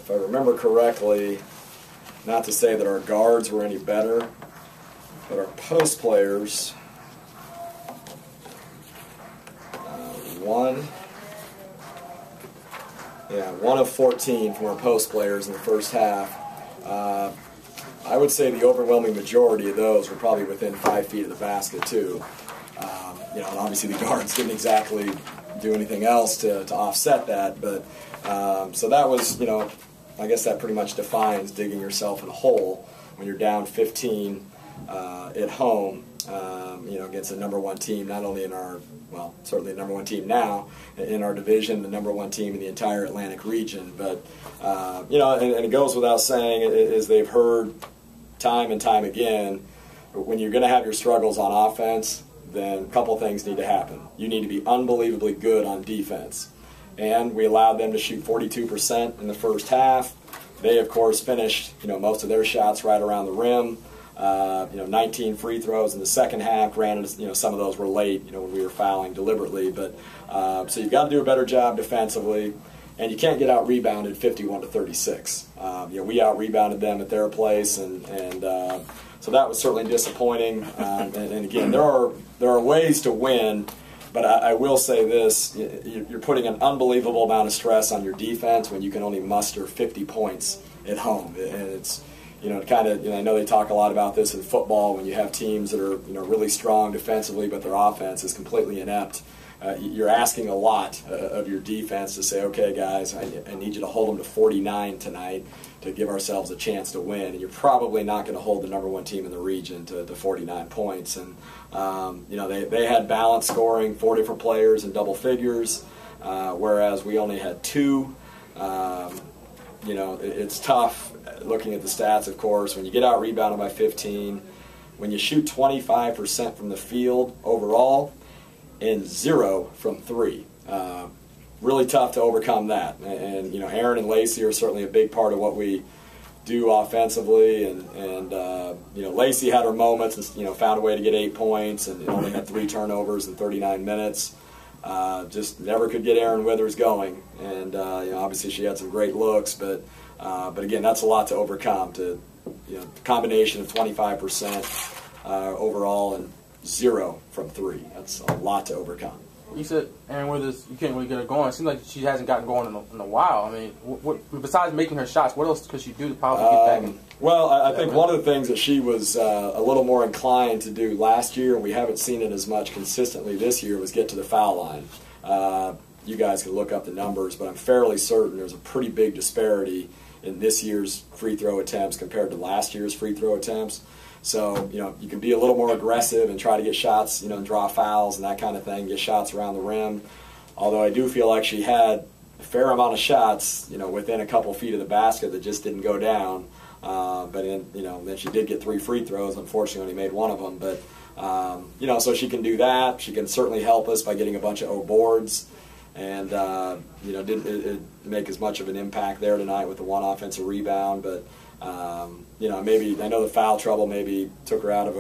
if I remember correctly, not to say that our guards were any better, but our post players, one of 14 from our post players in the first half. I would say the overwhelming majority of those were probably within 5 feet of the basket too. And obviously the guards didn't exactly do anything else to offset that, but so that was, I guess that pretty much defines digging yourself in a hole when you're down 15 at home, against the number one team, not only in our, certainly the number one team now in our division, the number one team in the entire Atlantic region. But, and it goes without saying, as they've heard time and time again, when you're going to have your struggles on offense, then a couple things need to happen. You need to be unbelievably good on defense. And we allowed them to shoot 42% in the first half. They, of course, finished, most of their shots right around the rim. 19 free throws in the second half. Granted, some of those were late, when we were fouling deliberately. But so you've got to do a better job defensively, and you can't get out rebounded 51-36. We out rebounded them at their place, and so that was certainly disappointing. And again, there are ways to win. But I will say this, you're putting an unbelievable amount of stress on your defense when you can only muster 50 points at home. And it's, I know they talk a lot about this in football when you have teams that are, really strong defensively, but their offense is completely inept. You're asking a lot of your defense to say, okay, guys, I need you to hold them to 49 tonight to give ourselves a chance to win. And you're probably not going to hold the number one team in the region to 49 points. And, they had balanced scoring, 4 different players in double figures, whereas we only had 2. It's tough looking at the stats, of course. When you get out rebounded by 15, when you shoot 25% from the field overall, and 0 from 3. Really tough to overcome that. And Aaron and Lacey are certainly a big part of what we do offensively. And Lacey had her moments and, found a way to get 8 points and only had 3 turnovers in 39 minutes. Just never could get Aaron Withers going. And, obviously she had some great looks, but again, that's a lot to overcome. The combination of 25% overall and 0 from 3. That's a lot to overcome. You said Aaron Withers, you can't really get her going. It seems like she hasn't gotten going in a while. I mean, what besides making her shots, what else could she do to possibly get back in? Well, I think one of the things that she was a little more inclined to do last year, and we haven't seen it as much consistently this year, was get to the foul line. You guys can look up the numbers, but I'm fairly certain there's a pretty big disparity in this year's free throw attempts compared to last year's free throw attempts. So, you can be a little more aggressive and try to get shots, and draw fouls and that kind of thing, get shots around the rim. Although I do feel like she had a fair amount of shots, within a couple feet of the basket that just didn't go down. But then she did get 3 free throws. Unfortunately, only made 1 of them. But, so she can do that. She can certainly help us by getting a bunch of O boards. And, didn't make as much of an impact there tonight with the 1 offensive rebound. But, maybe, I know the foul trouble maybe took her out of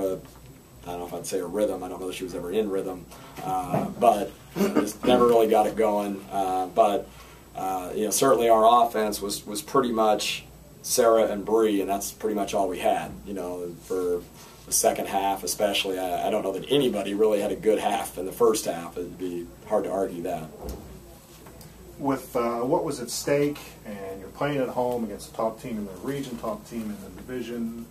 I don't know if I'd say a rhythm. I don't know if she was ever in rhythm. But just never really got it going. Certainly our offense was pretty much Sarah and Bree, and that's pretty much all we had, for the second half especially. I don't know that anybody really had a good half in the first half. It'd be hard to argue that. With what was at stake, and you're playing at home against a top team in the region, top team in the division,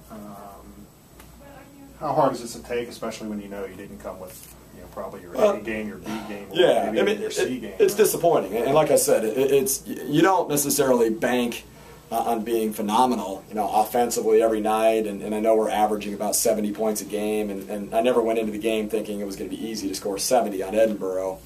how hard is this to take, especially when you didn't come with probably your A game, your B game, or maybe your C game? It's disappointing, and like I said, it's you don't necessarily bank on being phenomenal, offensively every night, and I know we're averaging about 70 points a game, and I never went into the game thinking it was going to be easy to score 70 on Edinboro.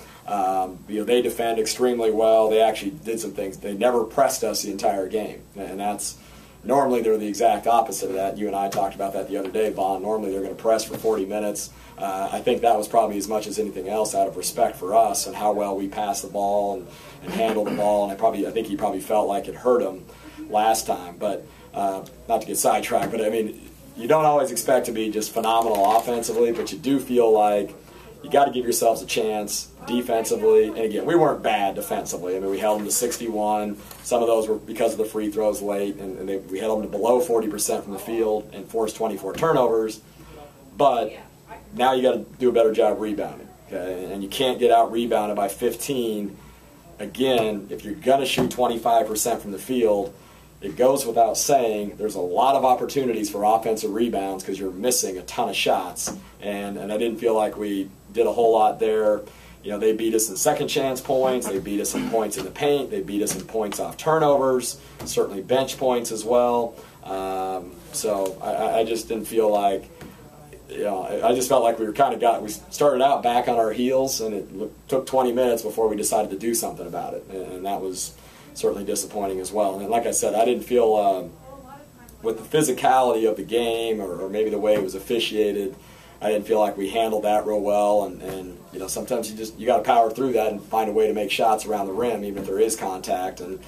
They defend extremely well. They actually did some things. They never pressed us the entire game, and that's normally they're the exact opposite of that. You and I talked about that the other day, Vaughn. Normally they're going to press for 40 minutes. I think that was probably as much as anything else out of respect for us and how well we passed the ball and handled the ball, and I think he probably felt like it hurt him last time. But not to get sidetracked, but I mean, you don't always expect to be just phenomenal offensively, but you do feel like you got to give yourselves a chance defensively, and again, we weren't bad defensively. I mean, we held them to 61. Some of those were because of the free throws late, and we held them to below 40% from the field and forced 24 turnovers. But now you got to do a better job rebounding, okay? And you can't get out rebounded by 15. Again, if you're going to shoot 25% from the field, it goes without saying there's a lot of opportunities for offensive rebounds because you're missing a ton of shots. And I didn't feel like we did a whole lot there. You know, they beat us in second chance points. They beat us in points in the paint. They beat us in points off turnovers, certainly bench points as well. So I just didn't feel like, you know, I just felt like we started out back on our heels, and it took 20 minutes before we decided to do something about it. And that was certainly disappointing as well. And like I said, I didn't feel with the physicality of the game or maybe the way it was officiated, I didn't feel like we handled that real well. And you know, sometimes you got to power through that and find a way to make shots around the rim, even if there is contact. And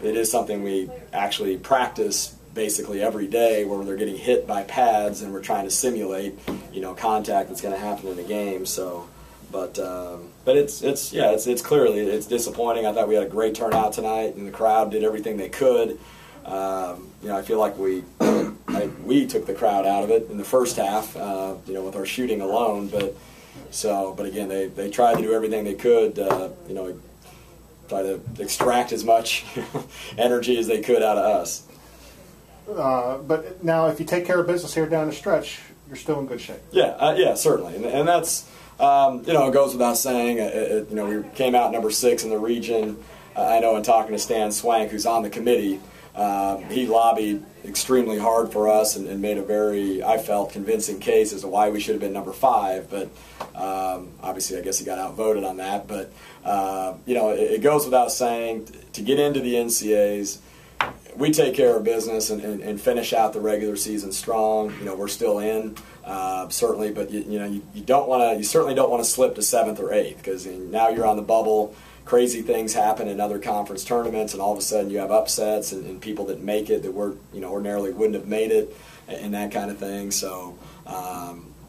it is something we actually practice basically every day, where they're getting hit by pads and we're trying to simulate, you know, contact that's going to happen in the game. So, but it's clearly disappointing. I thought we had a great turnout tonight, and the crowd did everything they could. You know, I feel like we took the crowd out of it in the first half, you know, with our shooting alone. But again, they tried to do everything they could, you know, try to extract as much energy as they could out of us. But now, if you take care of business here down the stretch, you're still in good shape. Yeah, certainly, and that's you know, it goes without saying. You know, we came out number 6 in the region. I know in talking to Stan Swank, who's on the committee, he lobbied extremely hard for us and made a very, I felt, convincing case as to why we should have been number 5. But obviously, I guess he got outvoted on that. But you know, it goes without saying, to get into the NCAAs, we take care of business and finish out the regular season strong. You know, we're still in, certainly, but you know, you certainly don't want to slip to 7th or 8th, because now you're on the bubble. Crazy things happen in other conference tournaments, and all of a sudden you have upsets and people that make it that ordinarily wouldn't have made it, and that kind of thing. So,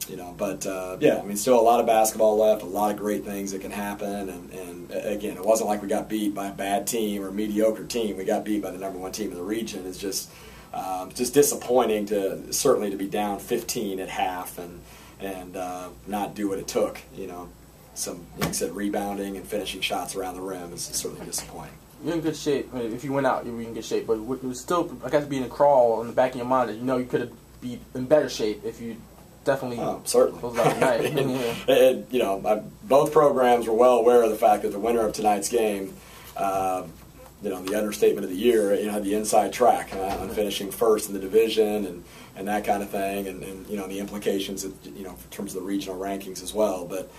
you know, but yeah, I mean, still a lot of basketball left, a lot of great things that can happen, and again, it wasn't like we got beat by a bad team or a mediocre team. We got beat by the number 1 team in the region. It's just disappointing certainly to be down 15 at half and not do what it took. You know, some, like I said, rebounding and finishing shots around the rim is certainly disappointing. You're in good shape. I mean, if you went out, you were in good shape. But it was still, I guess, being a crawl in the back of your mind that you know you could have been in better shape if you definitely. Certainly. Was like night. Yeah. You know, both programs were well aware of the fact that the winner of tonight's game, you know, the understatement of the year, you know, had the inside track on finishing first in the division and that kind of thing, and you know, the implications of, you know, in terms of the regional rankings as well. But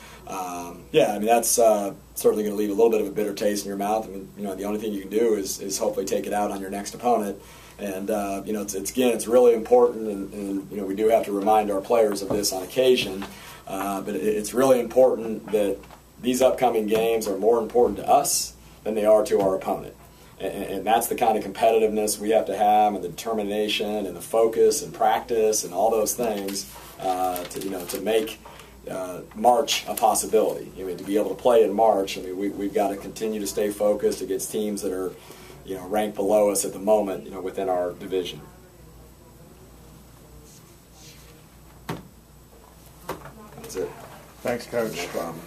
yeah, I mean, that's certainly going to leave a little bit of a bitter taste in your mouth. I mean, you know, the only thing you can do is hopefully take it out on your next opponent. And you know, it's really important, and you know, we do have to remind our players of this on occasion. But it's really important that these upcoming games are more important to us than they are to our opponent. And that's the kind of competitiveness we have to have, and the determination, and the focus, and practice, and all those things to make March a possibility. I mean, to be able to play in March, I mean, we've got to continue to stay focused against teams that are, you know, ranked below us at the moment, you know, within our division. That's it. Thanks, Coach. No problem.